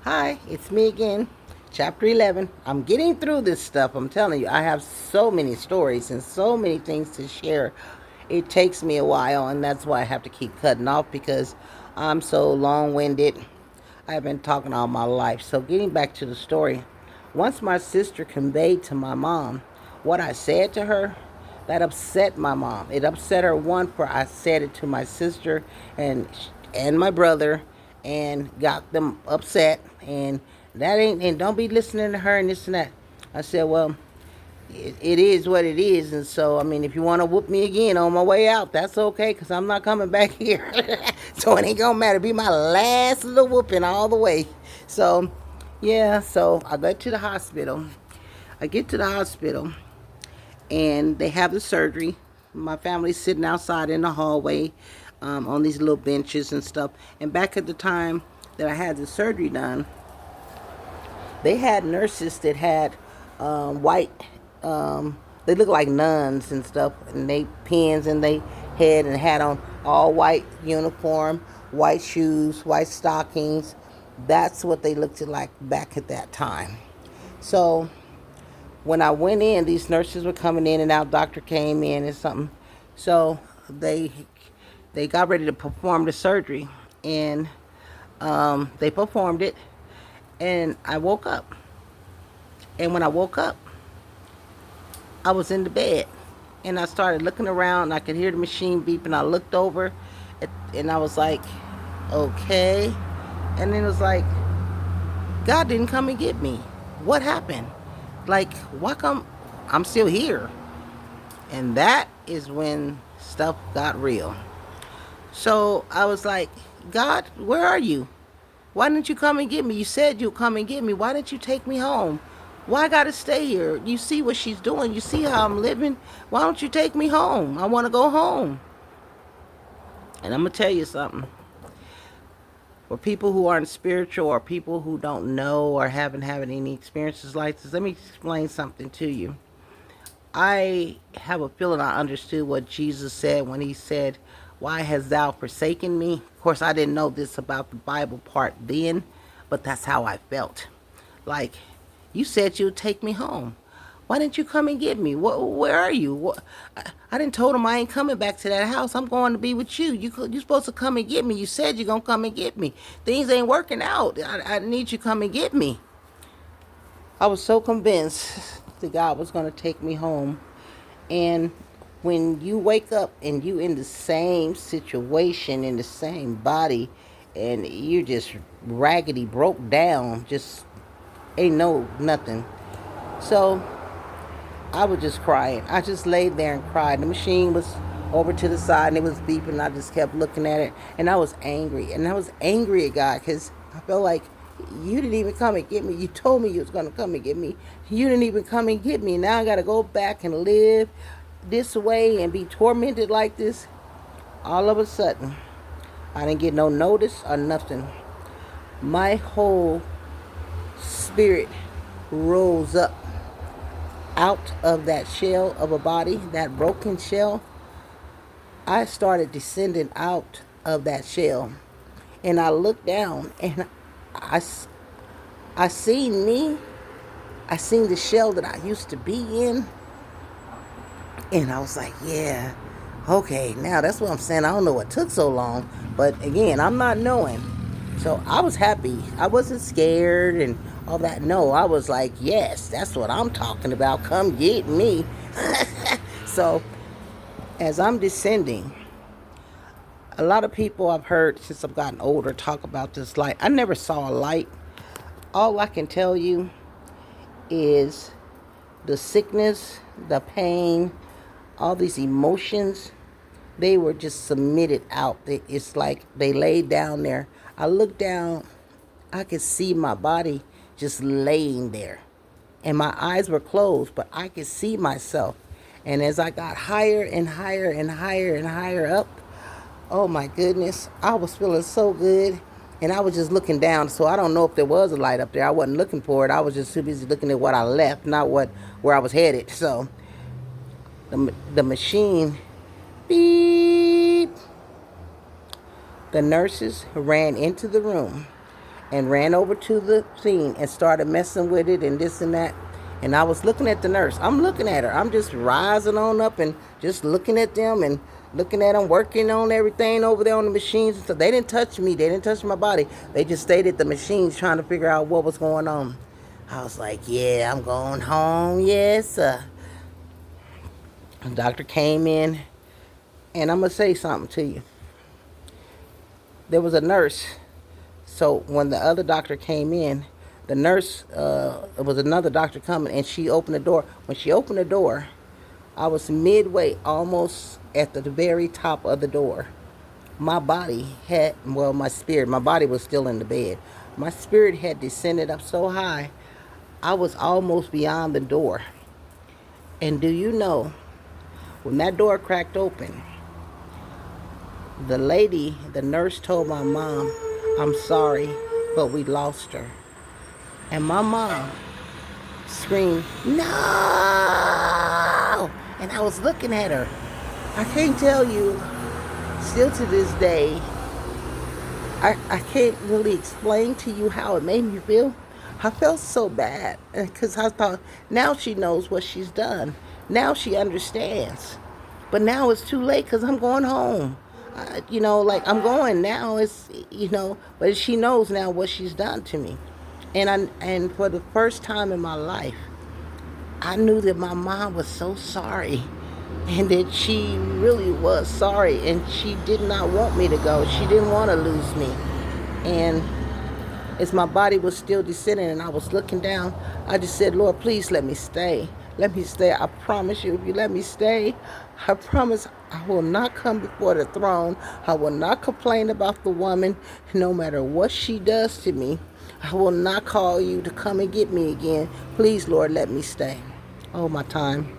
Hi, it's me again. Chapter 11. I'm getting through this stuff. I'm telling you, I have so many stories and so many things to share. It takes me a while, and that's why I have to keep cutting off because I'm so long winded. I've been talking all my life. So, getting back to the story, once my sister conveyed to my mom what I said to her, that upset my mom. It upset her one for I said it to my sister and my brother and got them upset and that ain't and don't be listening to her and this and that. I said, well, it is what it is, and so I mean, if you want to whoop me again on my way out, that's okay, cause I'm not coming back here. So it ain't gonna matter. Be my last little whooping all the way. So, yeah. So I go to the hospital. I get to the hospital, and they have the surgery. My family's sitting outside in the hallway, on these little benches and stuff. And back at the time that I had the surgery done, they had nurses that had white, they look like nuns and stuff, and they pins in they head and had on all white uniform, white shoes, white stockings. That's what they looked like back at that time. So when I went in, these nurses were coming in and out. Doctor came in and something. So they they got ready to perform the surgery, and they performed it, and I woke up. And when I woke up, I was in the bed, and I started looking around. And I could hear the machine beep, and I looked over, and I was like, okay. And then it was like, God didn't come and get me. What happened? Like, why come I'm still here? And that is when stuff got real. So I was like, God, where are you? Why didn't you come and get me? You said you'd come and get me. Why didn't you take me home? Why I gotta stay here? You see what she's doing. You see how I'm living. Why don't you take me home? I want to go home. And I'm gonna tell you something. For people who aren't spiritual or people who don't know or haven't had any experiences like this, let me explain something to you. I have a feeling I understood what Jesus said when he said, why hast thou forsaken me? Of course, I didn't know this about the Bible part then, but that's how I felt. Like, you said you'd take me home. Why didn't you come and get me? Where are you? I didn't told him I ain't coming back to that house. I'm going to be with you. You supposed to come and get me. You said you're going to come and get me. Things ain't working out. I need you to come and get me. I was so convinced that God was going to take me home. And when you wake up and you in the same situation, in the same body, and you just raggedy broke down, just ain't no nothing. So I was just crying. I just laid there and cried. The machine was over to the side and it was beeping. I just kept looking at it, and I was angry. And I was angry at God because I felt like you didn't even come and get me. You told me you was gonna come and get me. You didn't even come and get me. Now I gotta go back and live this way and be tormented like this. All of a sudden, I didn't get no notice or nothing. My whole spirit rose up out of that shell of a body, that broken shell. I started descending out of that shell, and I looked down, and I, I seen me. I seen the shell that I used to be in, and I was like, yeah, okay, now that's what I'm saying. I don't know what took so long, but again, I'm not knowing. So I was happy. I wasn't scared and all that. No, I was like, yes, that's what I'm talking about. Come get me. So as I'm descending, a lot of people I've heard since I've gotten older talk about this light. I never saw a light. All I can tell you is the sickness, the pain, all these emotions, they were just submitted out. It's like they laid down there. I looked down, I could see my body just laying there. And my eyes were closed, but I could see myself. And as I got higher and higher and higher and higher up, oh my goodness, I was feeling so good. And I was just looking down, so I don't know if there was a light up there. I wasn't looking for it. I was just too busy looking at what I left, not where I was headed. So the machine, beep. The nurses ran into the room, and ran over to the scene and started messing with it and this and that. And I was looking at the nurse. I'm looking at her. I'm just rising on up and just looking at them and looking at them working on everything over there on the machines. So they didn't touch me. They didn't touch my body. They just stayed at the machines trying to figure out what was going on. I was like, yeah, I'm going home. Yes, sir. The doctor came in, and I'm going to say something to you. There was a nurse. So when the other doctor came in, the nurse, it was another doctor coming, and she opened the door. When she opened the door, I was midway, almost at the very top of the door. My body had, well, my spirit, my body was still in the bed. My spirit had descended up so high, I was almost beyond the door. And do you know, when that door cracked open, the nurse told my mom, I'm sorry, but we lost her. And my mom screamed, no! And I was looking at her. I can't tell you, still to this day, I can't really explain to you how it made me feel. I felt so bad because I thought, now she knows what she's done. Now she understands. But now it's too late because I'm going home. Like I'm going now. But she knows now what she's done to me. And for the first time in my life, I knew that my mom was so sorry and that she really was sorry and she did not want me to go. She didn't want to lose me. And as my body was still descending and I was looking down, I just said, Lord, please let me stay. Let me stay. I promise you, if you let me stay, I promise I will not come before the throne. I will not complain about the woman, no matter what she does to me. I will not call you to come and get me again. Please, Lord, let me stay. Oh, my time.